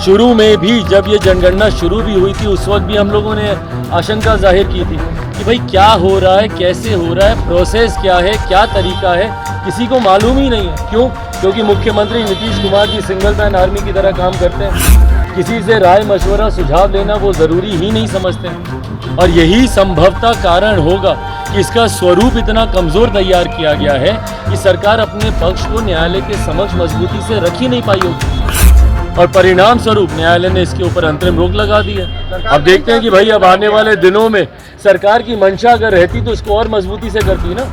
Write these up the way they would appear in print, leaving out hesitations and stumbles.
शुरू में भी जब ये जनगणना शुरू भी हुई थी उस वक्त भी हम लोगों ने आशंका जाहिर की थी कि भाई क्या हो रहा है, कैसे हो रहा है, प्रोसेस क्या है, क्या तरीका है, किसी को मालूम ही नहीं है। क्यों? क्योंकि मुख्यमंत्री Nitish Kumar ji single man army की तरह काम करते हैं। किसी से राय मशवरा सुझाव लेना वो ज़रूरी ही नहीं समझते हैं। और यही संभवतः कारण होगा कि इसका स्वरूप इतना कमज़ोर तैयार किया गया है कि सरकार अपने पक्ष को न्यायालय के समक्ष मजबूती से रख ही नहीं पाई होगी। और परिणाम स्वरूप न्यायालय ने इसके ऊपर अंतरिम रोक लगा दी है। अब देखते हैं कि भाई अब आने वाले दिनों में सरकार की मंशा अगर रहती तो इसको और मजबूती से करती ना।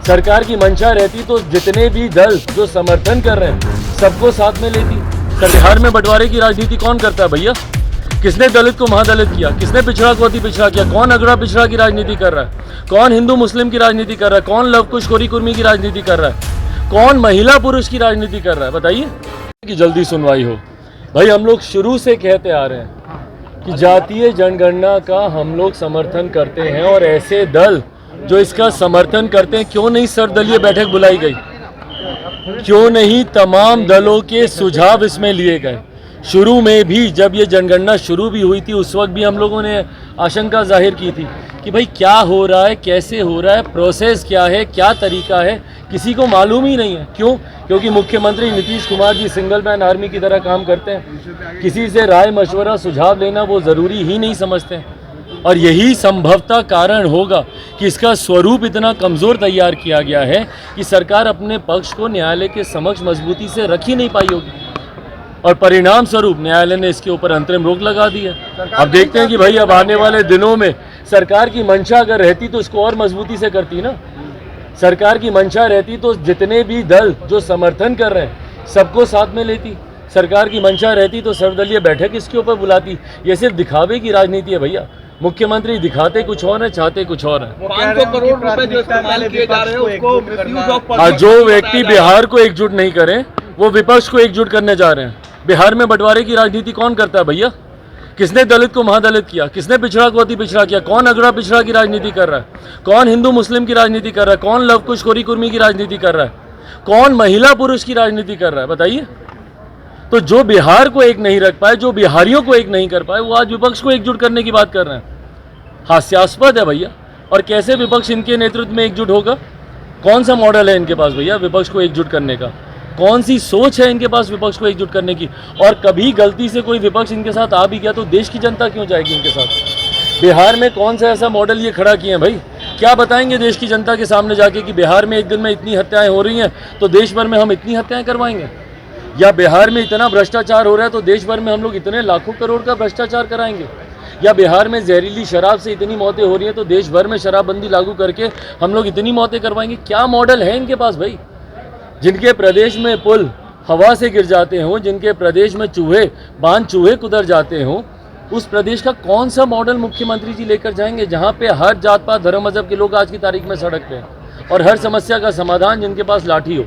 सरकार की मंशा रहती तो जितने भी दल जो समर्थन कर रहे हैं सबको साथ में लेती। बिहार में बंटवारे की राजनीति कौन करता है भैया? किसने दलित को महादलित किया? किसने पिछड़ा को अति पिछड़ा किया? कौन अगड़ा पिछड़ा की राजनीति कर रहा है? कौन हिंदू मुस्लिम की राजनीति कर रहा है? कौन लव कुश खोरी कुर्मी की राजनीति कर रहा है? कौन महिला पुरुष की राजनीति कर रहा है? बताइए कि जल्दी सुनवाई हो। भाई हम लोग शुरू से कहते आ रहे हैं कि जातीय जनगणना का हम लोग समर्थन करते हैं और ऐसे दल जो इसका समर्थन करते हैं, क्यों नहीं सर्वदलीय बैठक बुलाई गई? क्यों नहीं तमाम दलों के सुझाव इसमें लिए गए? शुरू में भी जब ये जनगणना शुरू भी हुई थी उस वक्त भी हम लोगों ने आशंका जाहिर की थी कि भाई क्या हो रहा है, कैसे हो रहा है, प्रोसेस क्या है, क्या तरीका है, किसी को मालूम ही नहीं है। क्यों? क्योंकि मुख्यमंत्री Nitish Kumar ji single man army की तरह काम करते हैं। किसी से राय मशवरा सुझाव लेना वो ज़रूरी ही नहीं समझते हैं। और यही संभवतः कारण होगा कि इसका स्वरूप इतना कमज़ोर तैयार किया गया है कि सरकार अपने पक्ष को न्यायालय के समक्ष मजबूती से रख ही नहीं पाई होगी। और परिणाम स्वरूप न्यायालय ने इसके ऊपर अंतरिम रोक लगा दी है। अब देखते हैं कि भाई अब आने वाले दिनों में सरकार की मंशा अगर रहती तो इसको और मजबूती से करती ना। सरकार की मंशा रहती तो जितने भी दल जो समर्थन कर रहे हैं सबको साथ में लेती। सरकार की मंशा रहती तो सर्वदलीय बैठक इसके ऊपर बुलाती। ये सिर्फ दिखावे की राजनीति है भैया। मुख्यमंत्री दिखाते कुछ और है, चाहते कुछ और है। 500 करोड़ रुपए जो इस्तेमाल किए जा रहे हैं उसको मिसयूज ऑफ जो व्यक्ति बिहार को एकजुट नहीं करे वो विपक्ष को एकजुट करने जा रहे हैं। बिहार में बंटवारे की राजनीति कौन करता है भैया? किसने दलित को महादलित किया? किसने पिछड़ा को अति पिछड़ा किया? कौन अगड़ा पिछड़ा की राजनीति कर रहा है? कौन हिंदू मुस्लिम की राजनीति कर रहा है? कौन लव कुश खोरी कुर्मी की राजनीति कर रहा है? कौन महिला पुरुष की राजनीति कर रहा है? बताइए। तो जो बिहार को एक नहीं रख पाए, जो बिहारियों को एक नहीं कर पाए, वो आज विपक्ष को एकजुट करने की बात कर रहे हैं। हास्यास्पद है भैया। और कैसे विपक्ष इनके नेतृत्व में एकजुट होगा? कौन सा मॉडल है इनके पास भैया विपक्ष को एकजुट करने का? कौन सी सोच है इनके पास विपक्ष को एकजुट करने की? और कभी गलती से कोई विपक्ष इनके साथ आ भी गया तो देश की जनता क्यों जाएगी इनके साथ? बिहार में कौन सा ऐसा मॉडल ये खड़ा किए हैं भाई? क्या बताएंगे देश की जनता के सामने जाके कि बिहार में एक दिन में इतनी हत्याएं हो रही हैं तो देश भर में हम इतनी हत्याएं करवाएंगे? या बिहार में इतना भ्रष्टाचार हो रहा है तो देश भर में हम लोग इतने लाखों करोड़ का भ्रष्टाचार कराएंगे? या बिहार में जहरीली शराब से इतनी मौतें हो रही हैं तो देश भर में शराबबंदी लागू करके हम लोग इतनी मौतें करवाएंगे? क्या मॉडल है इनके पास भाई? जिनके प्रदेश में पुल हवा से गिर जाते हों, जिनके प्रदेश में चूहे कुतर जाते हों, उस प्रदेश का कौन सा मॉडल मुख्यमंत्री जी लेकर जाएंगे जहां पे हर जात पात धर्म मजहब के लोग आज की तारीख में सड़क पे हैं और हर समस्या का समाधान जिनके पास लाठी हो?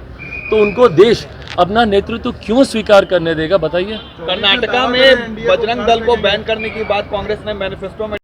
तो उनको देश अपना नेतृत्व क्यों स्वीकार करने देगा? बताइए। कर्नाटका में बजरंग दल को बैन करने की बात कांग्रेस ने मैनिफेस्टो में